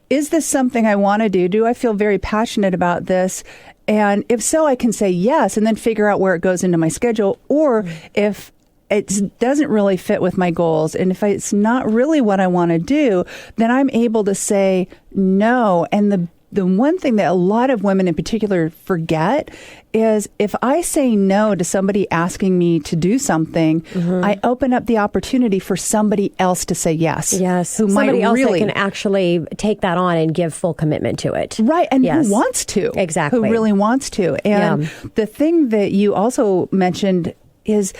is this something I want to do? Do I feel very passionate about this? And if so, I can say yes and then figure out where it goes into my schedule. Or if it doesn't really fit with my goals, and if it's not really what I want to do, then I'm able to say no. And the one thing that a lot of women in particular forget is if I say no to somebody asking me to do something, I open up the opportunity for somebody else to say yes. Yes. Who somebody might else really that can actually take that on and give full commitment to it. Right. And who wants to. Exactly. Who really wants to. And the thing that you also mentioned is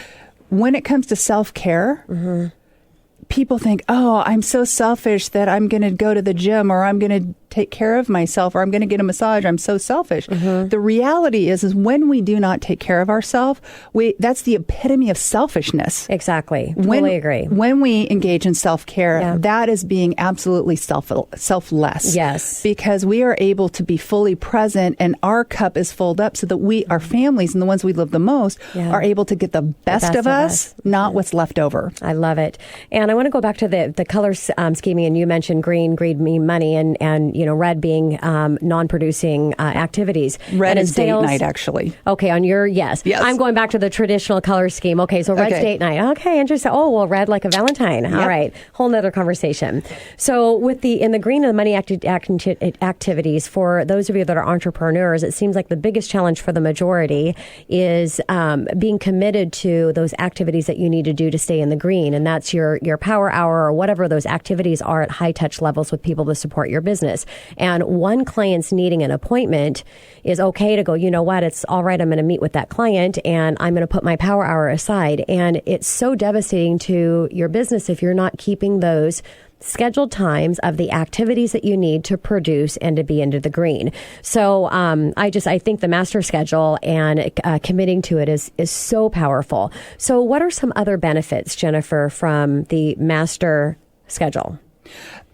when it comes to self-care, people think, oh, I'm so selfish that I'm going to go to the gym or I'm going to take care of myself or I'm going to get a massage. I'm so selfish. The reality is when we do not take care of ourselves, that's the epitome of selfishness. Exactly. Totally agree. When we engage in self-care, that is being absolutely selfless. Yes. Because we are able to be fully present and our cup is filled up so that our families and the ones we love the most are able to get the best of us, not what's left over. I love it. And I want to go back to the color scheming, and you mentioned green mean money, and red being non-producing activities. Red and is date night, actually. Okay, on your, yes. I'm going back to the traditional color scheme. Okay, so red's date night. Okay, interesting. Oh, well, red like a Valentine. All right, whole nother conversation. So with in the green and the money activities, for those of you that are entrepreneurs, it seems like the biggest challenge for the majority is being committed to those activities that you need to do to stay in the green. And that's your power hour or whatever those activities are at high touch levels with people to support your business. And one client's needing an appointment is okay to go, you know what, it's all right, I'm going to meet with that client and I'm going to put my power hour aside. And it's so devastating to your business if you're not keeping those scheduled times of the activities that you need to produce and to be into the green. So I think the master schedule and committing to it is so powerful. So what are some other benefits, Jennifer, from the master schedule?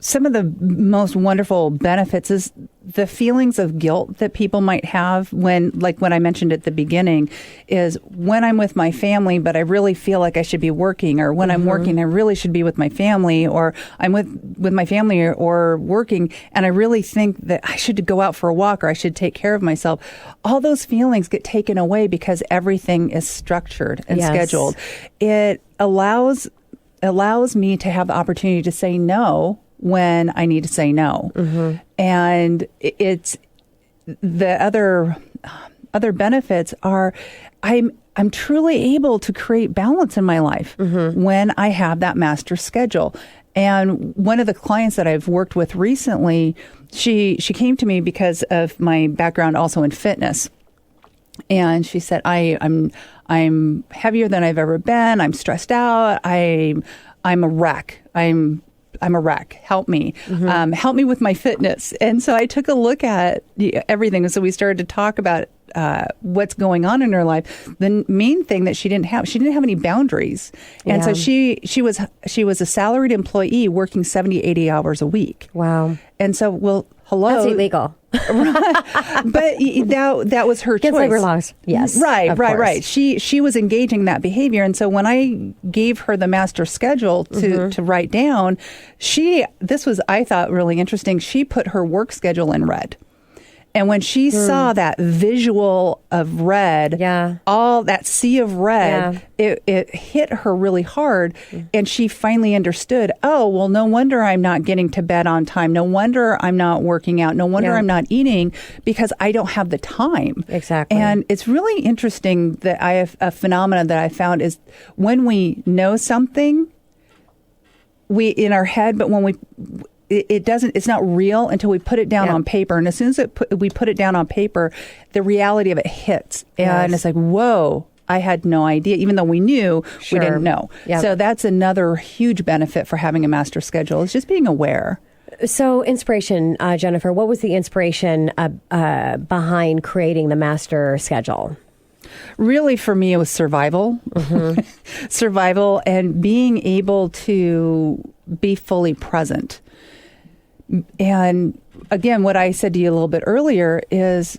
Some of the most wonderful benefits is the feelings of guilt that people might have when I mentioned at the beginning, is when I'm with my family, but I really feel like I should be working, or when I'm working, I really should be with my family, or I'm with my family or working, and I really think that I should go out for a walk or I should take care of myself. All those feelings get taken away because everything is structured and scheduled. It allows me to have the opportunity to say no when I need to say no. And it's the other benefits are I'm truly able to create balance in my life when I have that master schedule. And one of the clients that I've worked with recently, she came to me because of my background also in fitness. And she said, I'm heavier than I've ever been. I'm stressed out. I'm a wreck. I'm a wreck. Help me. Help me with my fitness. And so I took a look at everything. And so we started to talk about what's going on in her life. The main thing that she didn't have any boundaries. And so she was a salaried employee working 70, 80 hours a week. Wow. And so, hello. That's illegal. But that was her choice. Labor laws. Yes. Right. She was engaging that behavior. And so when I gave her the master schedule to write down, this was, I thought, really interesting. She put her work schedule in red. And when she saw that visual of red, all that sea of red, it hit her really hard. And she finally understood, oh, well, no wonder I'm not getting to bed on time. No wonder I'm not working out. No wonder I'm not eating, because I don't have the time. Exactly. And it's really interesting that I have a phenomenon that I found is when we know something, we in our head, but when it's not real until we put it down on paper. And as soon as we put it down on paper, the reality of it hits. And it's like, whoa, I had no idea. Even though we knew, we didn't know. Yep. So that's another huge benefit for having a master schedule, is just being aware. So inspiration, Jennifer, what was the inspiration behind creating the master schedule? Really, for me, it was survival. Survival and being able to be fully present. And again, what I said to you a little bit earlier is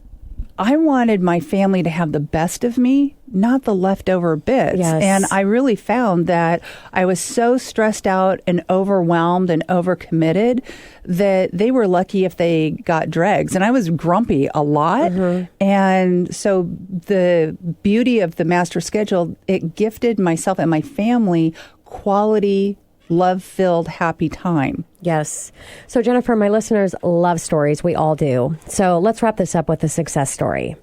I wanted my family to have the best of me, not the leftover bits. Yes. And I really found that I was so stressed out and overwhelmed and overcommitted that they were lucky if they got dregs. And I was grumpy a lot. And so the beauty of the master schedule, it gifted myself and my family quality, love-filled, happy time. Yes. So, Jennifer, my listeners love stories. We all do. So let's wrap this up with a success story.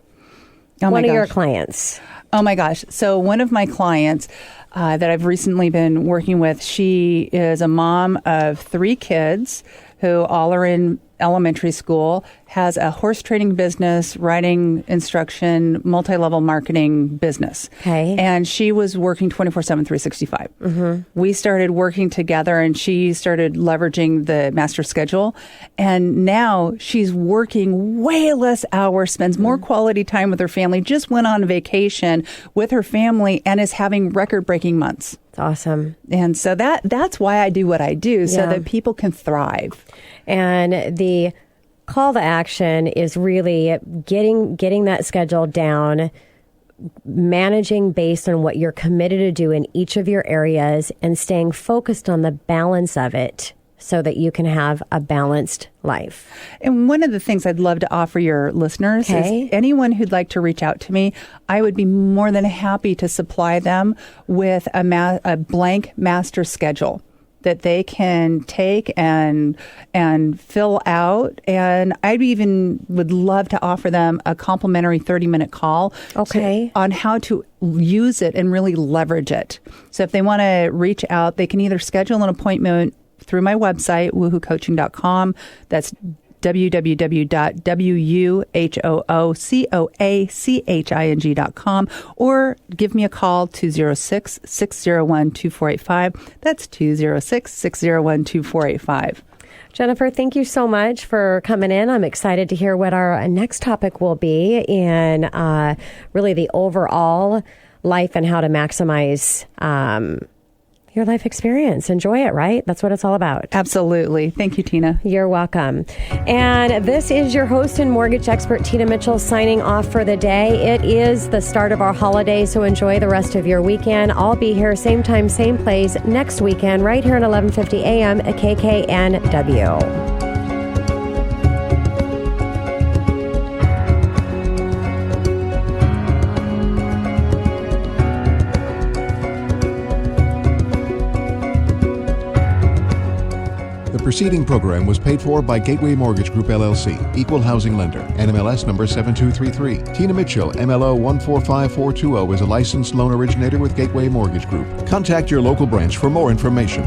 One of your clients. Oh, my gosh. So one of my clients that I've recently been working with, she is a mom of 3 kids who all are in elementary school, has a horse training business, riding instruction, multi-level marketing business. Okay. And she was working 24/7, 365. We started working together and she started leveraging the master schedule. And now she's working way less hours, spends more quality time with her family, just went on vacation with her family and is having record-breaking months. It's awesome. And so that's why I do what I do, so that people can thrive. And the call to action is really getting that schedule down, managing based on what you're committed to do in each of your areas, and staying focused on the balance of it so that you can have a balanced life. And one of the things I'd love to offer your listeners is anyone who'd like to reach out to me, I would be more than happy to supply them with a blank master schedule that they can take and fill out. And I even would love to offer them a complimentary 30-minute call on how to use it and really leverage it. So if they want to reach out, they can either schedule an appointment through my website, woohoocoaching.com. That's www.wuhoocoaching.com, or give me a call, 206-601-2485. That's 206-601-2485. Jennifer, thank you so much for coming in. I'm excited to hear what our next topic will be in really the overall life and how to maximize your life experience. Enjoy it, right? That's what it's all about. Absolutely. Thank you, Tina. You're welcome. And this is your host and mortgage expert, Tina Mitchell, signing off for the day. It is the start of our holiday, so enjoy the rest of your weekend. I'll be here same time, same place next weekend, right here at 11:50 a.m. at KKNW. The preceding program was paid for by Gateway Mortgage Group, LLC, Equal Housing Lender, NMLS number 7233. Tina Mitchell, MLO 145420, is a licensed loan originator with Gateway Mortgage Group. Contact your local branch for more information.